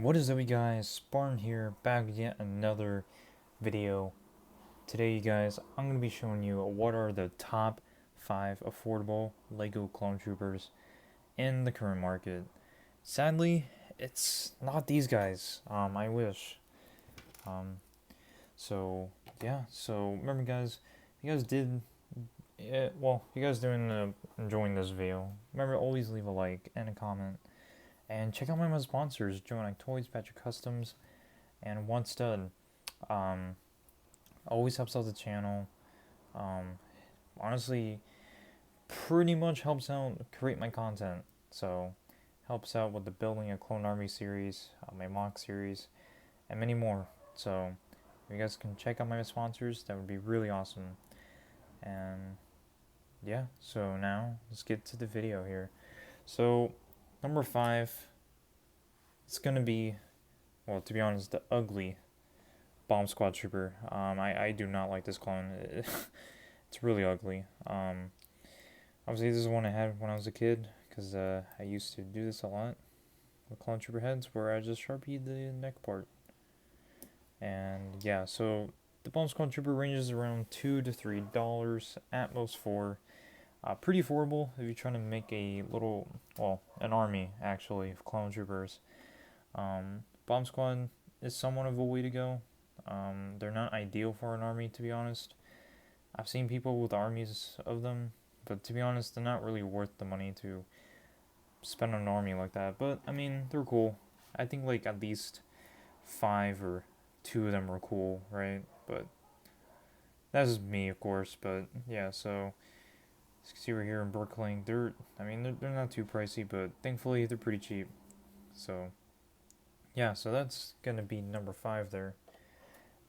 What is up, you guys? Spartan here, back with yet another video. Today, you guys, I'm going to be showing you what are the top 5 affordable LEGO clone troopers in the current market. Sadly, it's not these guys. I wish. Um, so yeah. So remember, guys, if you guys did, if you guys doing enjoying this video, remember always leave a like and a comment. And check out my sponsors, Joining Toys, Patrick Customs, and One Stud. Um, Always helps out the channel. Um, Honestly, pretty much helps out create my content. So, helps out with the building a clone army series, my mock series, and many more. So, if you guys can check out my sponsors, that would be really awesome. And yeah, so now let's get to the video here. So, number 5, it's gonna be, well, to be honest, the ugly Bomb Squad Trooper. I do not like this clone. It's really ugly. Obviously, this is one I had when I was a kid because I used to do this a lot with clone trooper heads, where I just sharpied the neck part. And yeah, so the Bomb Squad Trooper ranges around $2 to $3, at most $4. Pretty affordable if you're trying to make a little, well, an army actually of clone troopers. Bomb Squad is somewhat of a way to go. They're not ideal for an army, to be honest. I've seen people with armies of them, but to be honest, they're not really worth the money to spend on an army like that. But I mean, they're cool. I think like at least 5 or 2 of them are cool, right? But that's just me, of course. But yeah, so see, we're here in Brooklyn. They're not too pricey, but thankfully they're pretty cheap. So yeah, so that's gonna be number 5 there.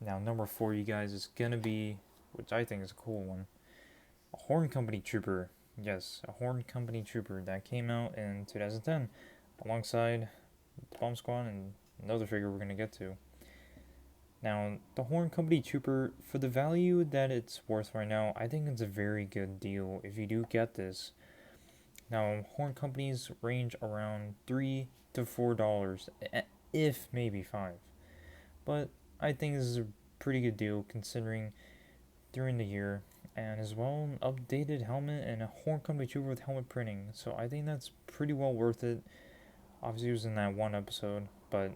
Now number 4, you guys, is gonna be, which I think is a cool one, a Horn Company Trooper. Yes, a Horn Company Trooper that came out in 2010 alongside the Bomb Squad and another figure we're gonna get to. Now, the Horn Company Trooper, for the value that it's worth right now, I think it's a very good deal if you do get this. Now, Horn Companies range around $3 to $4, if maybe 5. But I think this is a pretty good deal considering during the year, and as well an updated helmet and a Horn Company Trooper with helmet printing. So I think that's pretty well worth it. Obviously, it was in that one episode, but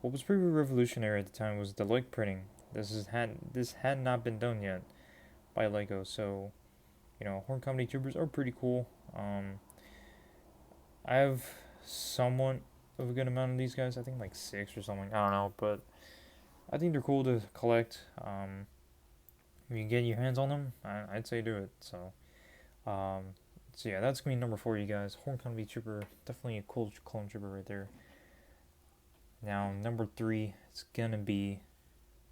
what was pretty revolutionary at the time was the leg printing. This had not been done yet by Lego. So Horn Company Troopers are pretty cool. I have somewhat of a good amount of these guys. I think like 6 or something. I don't know, but I think they're cool to collect. If you get your hands on them, I'd say do it. So yeah, that's gonna be number 4, you guys. Horn Company Trooper, definitely a cool clone trooper right there. Now number 3, it's gonna be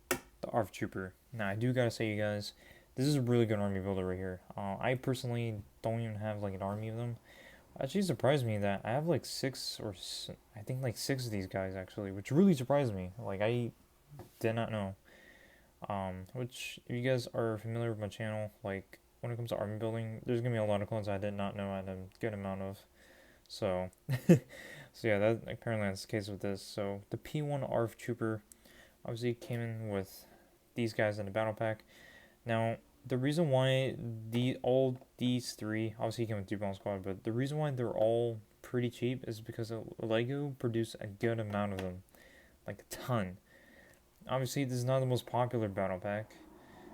the ARF Trooper. Now I do gotta say, you guys, this is a really good army builder right here. I personally don't even have like an army of them. Actually surprised me that I have like 6 or I think like 6 of these guys actually, which really surprised me. Like I did not know. Which, if you guys are familiar with my channel, like when it comes to army building, there's gonna be a lot of clones I did not know I had a good amount of. So, so yeah, that apparently that's the case with this. So the P1 ARF Trooper obviously came in with these guys in the battle pack. Now the reason why all these 3 obviously came with 2 Bomb Squad, but the reason why they're all pretty cheap is because Lego produced a good amount of them, like a ton. Obviously, this is not the most popular battle pack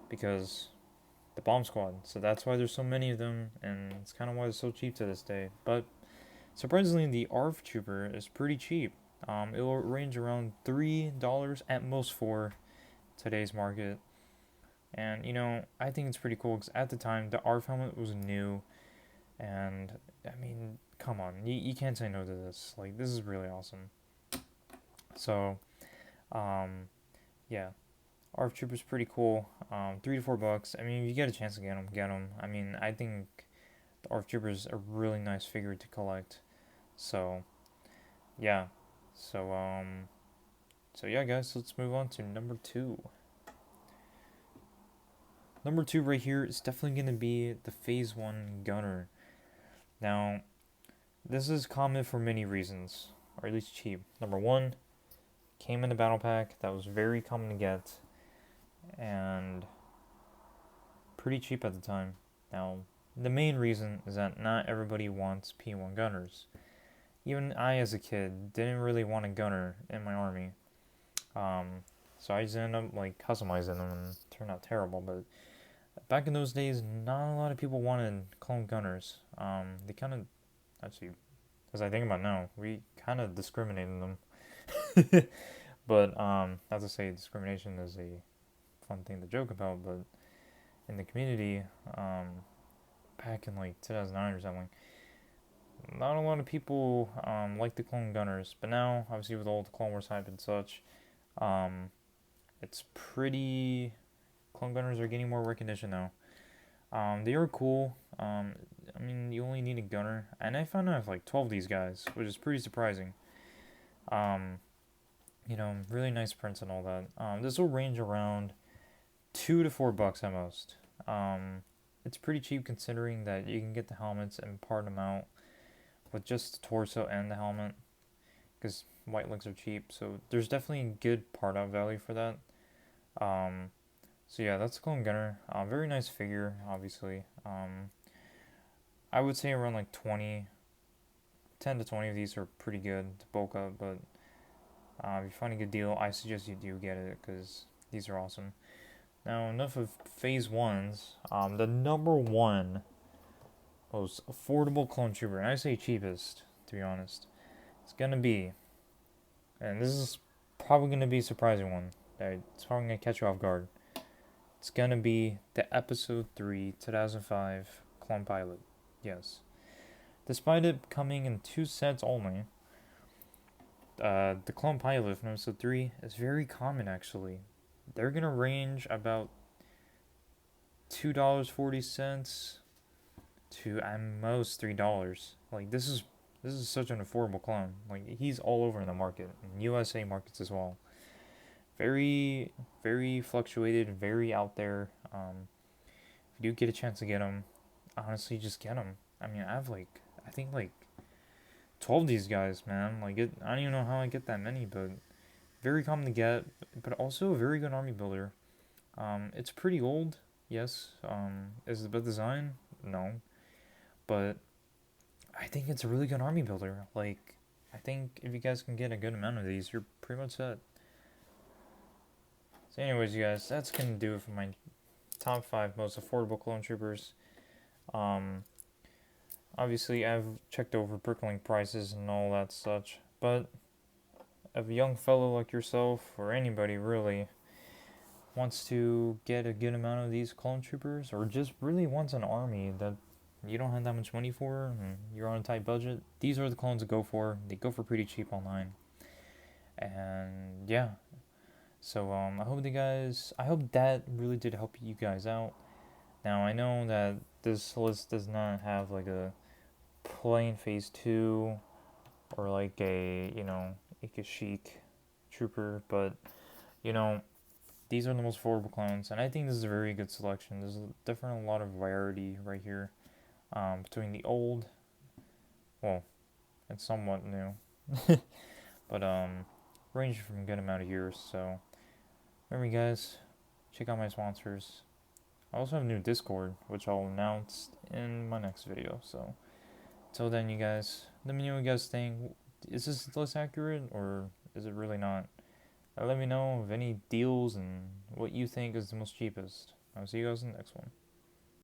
because the Bomb Squad, so that's why there's so many of them, and it's kind of why it's so cheap to this day. But surprisingly, the ARF Trooper is pretty cheap. It will range around $3, at most $4, today's market. And I think it's pretty cool because at the time the ARF helmet was new, and I mean, come on, you can't say no to this. Like, this is really awesome. So, yeah, ARF Trooper's pretty cool. $3 to $4. I mean, if you get a chance to get them, get them. I mean, I think the ARF Trooper's a really nice figure to collect. So, yeah. So yeah, guys, let's move on to number 2. Number 2 right here is definitely going to be the Phase 1 Gunner. Now, this is common for many reasons. or at least cheap. Number one, came in the battle pack. That was very common to get, and pretty cheap at the time. Now, the main reason is that not everybody wants P1 gunners. Even I, as a kid, didn't really want a gunner in my army. So I just ended up like customizing them and turned out terrible. But back in those days, not a lot of people wanted clone gunners. They kind of, actually, as I think about now, we kind of discriminated them. But not to say discrimination is a fun thing to joke about, but in the community, back in like 2009 or something, not a lot of people like the clone gunners. But now, obviously, with all the Clone Wars hype and such, it's pretty. Clone gunners are getting more recognition now. They are cool. I mean, you only need a gunner, and I found out I have like 12 of these guys, which is pretty surprising. Really nice prints and all that. This will range around $2 to $4 at most. It's pretty cheap considering that you can get the helmets and part them out with just the torso and the helmet, because white legs are cheap. So there's definitely a good part out value for that. So yeah, that's the Clone Gunner. Very nice figure, obviously. I would say around like 10 to 20 of these are pretty good to bulk up, but if you find a good deal, I suggest you do get it because these are awesome. Now, enough of phase ones. The number one most affordable clone trooper, and I say cheapest, to be honest, it's gonna be, and this is probably gonna be a surprising one. It's probably gonna catch you off guard. It's gonna be the Episode 3 2005 Clone Pilot. Yes. Despite it coming in 2 sets only, the Clone Pilot from Episode 3 is very common actually. They're gonna range about $2.40 to at most $3. Like this is such an affordable clone. Like he's all over in the market, in USA markets as well. Very, very fluctuated, very out there. If you do get a chance to get them, honestly, just get them. I mean, I think 12 of these guys, man. I don't even know how I get that many, but very common to get, but also a very good army builder. It's pretty old, yes. Is it the best design? No. But I think it's a really good army builder. I think if you guys can get a good amount of these, you're pretty much set. So anyways, you guys, that's going to do it for my top 5 most affordable clone troopers. Obviously, I've checked over Bricklink prices and all that such, but if a young fellow like yourself, or anybody really, wants to get a good amount of these clone troopers, or just really wants an army that you don't have that much money for, and you're on a tight budget, these are the clones to go for. They go for pretty cheap online. And yeah. So I hope that really did help you guys out. Now I know that this list does not have like a plain phase 2 or like a, Ikashik trooper, but these are the most affordable clones, and I think this is a very good selection. There's definitely a lot of variety right here, between the old, well, and somewhat new, but ranging from a good amount of years. So remember, guys, check out my sponsors. I also have a new Discord, which I'll announce in my next video. So till then, you guys, let me know what you guys think. Is this list accurate, or is it really not? Let me know of any deals and what you think is the most cheapest. I'll see you guys in the next one.